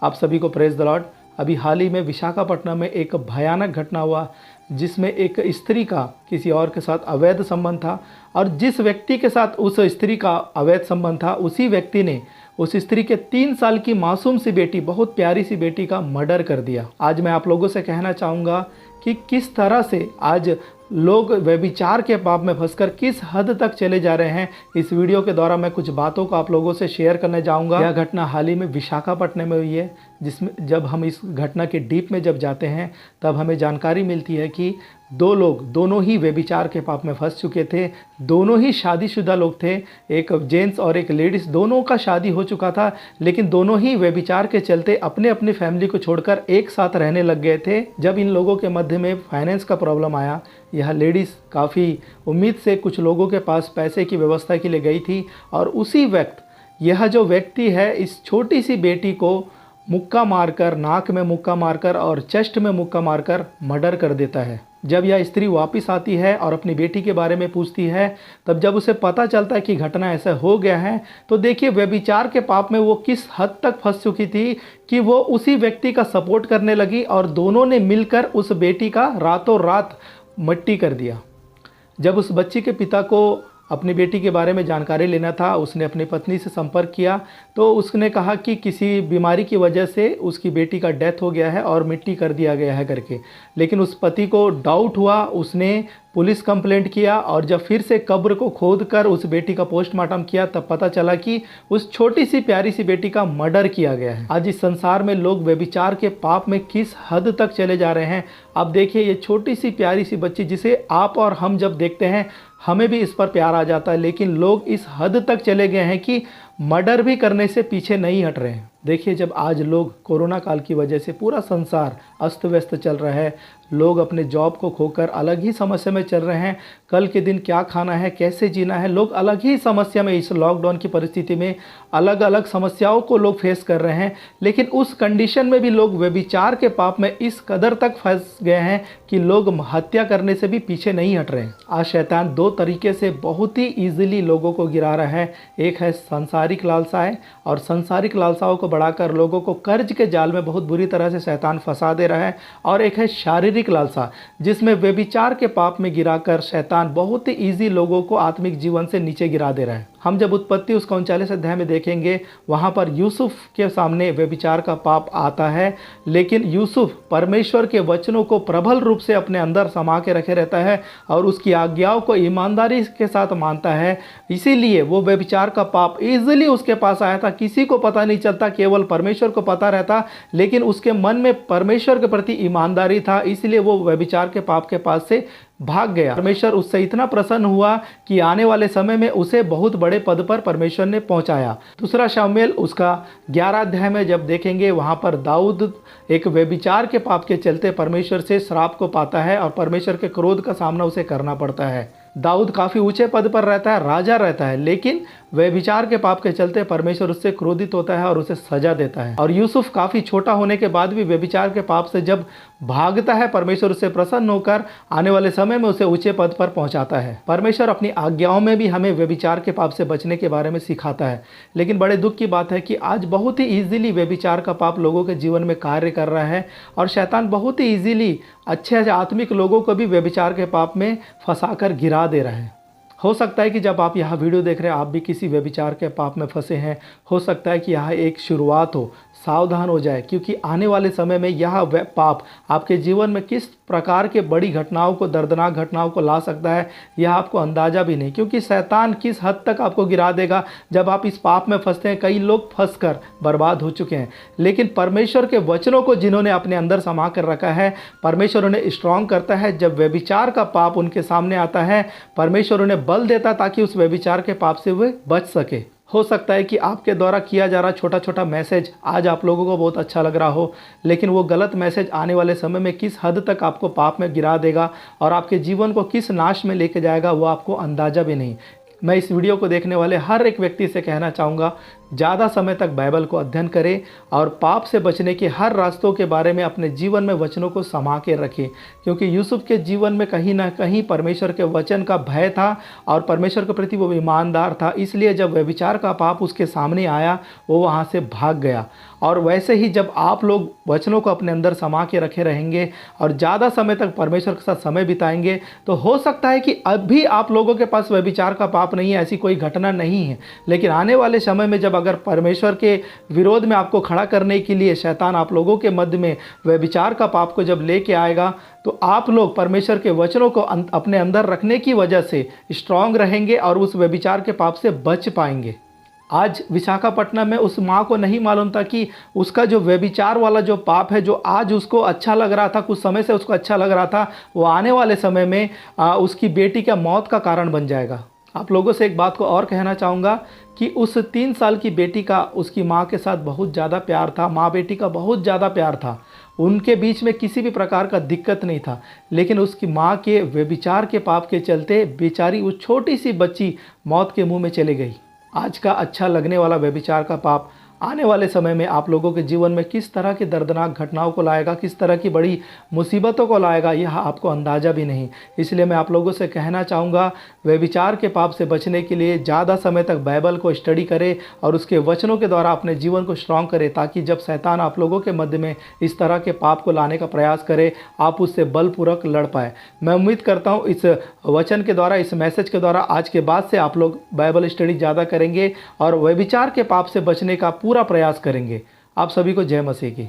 आप सभी को प्रेज द लॉर्ड। अभी हाल ही में विशाखापट्टनम में एक भयानक घटना हुआ जिसमें एक स्त्री का किसी और के साथ अवैध संबंध था और जिस व्यक्ति के साथ उस स्त्री का अवैध संबंध था उसी व्यक्ति ने उस स्त्री के 3 साल की मासूम सी बेटी, बहुत प्यारी सी बेटी का मर्डर कर दिया। आज मैं आप लोगों से कहना चाहूँगा कि किस तरह से आज लोग व्यभिचार के पाप में फंसकर किस हद तक चले जा रहे हैं। इस वीडियो के द्वारा मैं कुछ बातों को आप लोगों से शेयर करने जाऊंगा। यह घटना हाल ही में विशाखापट्टनम में हुई है, जिसमें जब हम इस घटना के डीप में जब जाते हैं तब हमें जानकारी मिलती है कि 2 लोग दोनों ही व्यभिचार के पाप में फंस चुके थे। दोनों ही शादीशुदा लोग थे, एक जेंट्स और एक लेडीज़, दोनों का शादी हो चुका था, लेकिन दोनों ही व्यभिचार के चलते अपने अपनी फैमिली को छोड़कर एक साथ रहने लग गए थे। जब इन लोगों के मध्य में फाइनेंस का प्रॉब्लम आया, यह लेडीज़ काफ़ी उम्मीद से कुछ लोगों के पास पैसे की व्यवस्था के लिए गई थी और उसी वक्त यह जो व्यक्ति है इस छोटी सी बेटी को मुक्का मारकर, नाक में मुक्का मारकर और चेस्ट में मुक्का मारकर मर्डर कर देता है। जब यह स्त्री वापस आती है और अपनी बेटी के बारे में पूछती है, तब जब उसे पता चलता है कि घटना ऐसा हो गया है, तो देखिए व्यभिचार के पाप में वो किस हद तक फंस चुकी थी कि वो उसी व्यक्ति का सपोर्ट करने लगी और दोनों ने मिलकर उस बेटी का रातों रात मिट्टी कर दिया। जब उस बच्ची के पिता को अपनी बेटी के बारे में जानकारी लेना था, उसने अपनी पत्नी से संपर्क किया तो उसने कहा कि किसी बीमारी की वजह से उसकी बेटी का डेथ हो गया है और मिट्टी कर दिया गया है करके। लेकिन उस पति को डाउट हुआ, उसने पुलिस कंप्लेंट किया और जब फिर से कब्र को खोद कर उस बेटी का पोस्टमार्टम किया तब पता चला कि उस छोटी सी प्यारी सी बेटी का मर्डर किया गया है। आज इस संसार में लोग व्यभिचार के पाप में किस हद तक चले जा रहे हैं। अब देखिए ये छोटी सी प्यारी सी बच्ची जिसे आप और हम जब देखते हैं हमें भी इस पर प्यार आ जाता है, लेकिन लोग इस हद तक चले गए हैं कि मर्डर भी करने से पीछे नहीं हट रहे हैं। देखिए जब आज लोग कोरोना काल की वजह से पूरा संसार अस्त व्यस्त चल रहा है, लोग अपने जॉब को खोकर अलग ही समस्या में चल रहे हैं, कल के दिन क्या खाना है, कैसे जीना है, लोग अलग ही समस्या में, इस लॉकडाउन की परिस्थिति में अलग अलग समस्याओं को लोग फेस कर रहे हैं। लेकिन उस कंडीशन में भी लोग व्यभिचार के पाप में इस कदर तक फंस गए हैं कि लोग हत्या करने से भी पीछे नहीं हट रहे हैं। आज शैतान 2 तरीके से बहुत ही ईजिली लोगों को गिरा रहा है। एक है सांसारिक लालसाएं और सांसारिक लालसाओं को बढ़ाकर लोगों को कर्ज के जाल में बहुत बुरी तरह से शैतान फंसा दे रहा है, और एक है शारीरिक लालसा जिसमें व्यभिचार के पाप में गिराकर शैतान बहुत ही ईजी लोगों को आत्मिक जीवन से नीचे गिरा दे रहा है। हम जब उत्पत्ति उसका 39 अध्याय में देखेंगे, वहाँ पर यूसुफ के सामने व्यभिचार का पाप आता है, लेकिन यूसुफ परमेश्वर के वचनों को प्रबल रूप से अपने अंदर समा के रखे रहता है और उसकी आज्ञाओं को ईमानदारी के साथ मानता है। इसीलिए वो व्यभिचार का पाप इजीली उसके पास आया था, किसी को पता नहीं चलता, केवल परमेश्वर को पता रहता, लेकिन उसके मन में परमेश्वर के प्रति ईमानदारी था, इसलिए वो व्यभिचार के पाप के पास से भाग गया। परमेश्वर उससे इतना प्रसन्न हुआ कि आने वाले समय में उसे बहुत बड़े पद पर परमेश्वर ने पहुंचाया। दूसरा शमूएल उसका 11 अध्याय में जब देखेंगे, वहां पर दाऊद एक व्यभिचार के पाप के चलते परमेश्वर से श्राप को पाता है और परमेश्वर के क्रोध का सामना उसे करना पड़ता है। दाऊद काफ़ी ऊंचे पद पर रहता है, राजा रहता है, लेकिन व्यभिचार के पाप के चलते परमेश्वर उससे क्रोधित होता है और उसे सजा देता है। और यूसुफ काफ़ी छोटा होने के बाद भी व्यभिचार के पाप से जब भागता है, परमेश्वर उससे प्रसन्न होकर आने वाले समय में उसे ऊंचे पद पर पहुंचाता है। परमेश्वर अपनी आज्ञाओं में भी हमें व्यभिचार के पाप से बचने के बारे में सिखाता है। लेकिन बड़े दुख की बात है कि आज बहुत ही ईजिली व्यभिचार का पाप लोगों के जीवन में कार्य कर रहा है और शैतान बहुत ही ईजिली अच्छे आत्मिक लोगों को भी व्यभिचार के पाप में फंसाकर गिरा दे रहा है। हो सकता है कि जब आप यह वीडियो देख रहे हैं आप भी किसी व्यभिचार के पाप में फंसे हैं। हो सकता है कि यह एक शुरुआत हो, सावधान हो जाए, क्योंकि आने वाले समय में यह पाप आपके जीवन में किस प्रकार के बड़ी घटनाओं को, दर्दनाक घटनाओं को ला सकता है, यह आपको अंदाज़ा भी नहीं। क्योंकि शैतान किस हद तक आपको गिरा देगा जब आप इस पाप में फंसते हैं। कई लोग फंसकर बर्बाद हो चुके हैं, लेकिन परमेश्वर के वचनों को जिन्होंने अपने अंदर समा कर रखा है, परमेश्वर उन्हें स्ट्रांग करता है। जब व्यभिचार का पाप उनके सामने आता है, परमेश्वर उन्हें बल देता ताकि उस व्यभिचार के पाप से वे बच सके। हो सकता है कि आपके द्वारा किया जा रहा छोटा छोटा मैसेज आज आप लोगों को बहुत अच्छा लग रहा हो, लेकिन वो गलत मैसेज आने वाले समय में किस हद तक आपको पाप में गिरा देगा और आपके जीवन को किस नाश में लेके जाएगा वो आपको अंदाज़ा भी नहीं। मैं इस वीडियो को देखने वाले हर एक व्यक्ति से कहना चाहूँगा ज़्यादा समय तक बाइबल को अध्ययन करें और पाप से बचने के हर रास्तों के बारे में अपने जीवन में वचनों को समा के रखें, क्योंकि यूसुफ के जीवन में कहीं ना कहीं परमेश्वर के वचन का भय था और परमेश्वर के प्रति वो ईमानदार था। इसलिए जब व्यभिचार का पाप उसके सामने आया वो वहाँ से भाग गया। और वैसे ही जब आप लोग वचनों को अपने अंदर समा के रखे रहेंगे और ज़्यादा समय तक परमेश्वर के साथ समय बिताएंगे, तो हो सकता है कि अभी आप लोगों के पास व्यभिचार का पाप नहीं है, ऐसी कोई घटना नहीं है, लेकिन आने वाले समय में जब अगर परमेश्वर के विरोध में आपको खड़ा करने के लिए शैतान आप लोगों के मध्य में व्यभिचार का पाप को जब लेके आएगा, तो आप लोग परमेश्वर के वचनों को अपने अंदर रखने की वजह से स्ट्रांग रहेंगे और उस व्यभिचार के पाप से बच पाएंगे। आज विशाखापट्टनम में उस माँ को नहीं मालूम था कि उसका जो व्यभिचार वाला जो पाप है, जो आज उसको अच्छा लग रहा था, कुछ समय से उसको अच्छा लग रहा था, वो आने वाले समय में उसकी बेटी का मौत का कारण बन जाएगा। आप लोगों से एक बात को और कहना चाहूँगा कि उस 3 साल की बेटी का उसकी माँ के साथ बहुत ज़्यादा प्यार था, माँ बेटी का बहुत ज़्यादा प्यार था, उनके बीच में किसी भी प्रकार का दिक्कत नहीं था। लेकिन उसकी माँ के व्यभिचार के पाप के चलते बेचारी उस छोटी सी बच्ची मौत के मुंह में चली गई। आज का अच्छा लगने वाला व्यभिचार का पाप आने वाले समय में आप लोगों के जीवन में किस तरह की दर्दनाक घटनाओं को लाएगा, किस तरह की बड़ी मुसीबतों को लाएगा, यह आपको अंदाज़ा भी नहीं। इसलिए मैं आप लोगों से कहना चाहूँगा, व्यभिचार के पाप से बचने के लिए ज़्यादा समय तक बाइबल को स्टडी करें और उसके वचनों के द्वारा अपने जीवन को स्ट्रांग करें, ताकि जब शैतान आप लोगों के मध्य में इस तरह के पाप को लाने का प्रयास करे, आप उससे बलपूर्वक लड़ पाए। मैं उम्मीद करता हूँ इस वचन के द्वारा, इस मैसेज के द्वारा आज के बाद से आप लोग बाइबल स्टडी ज़्यादा करेंगे और व्यभिचार के पाप से बचने का पूरा प्रयास करेंगे। आप सभी को जय मसीह की।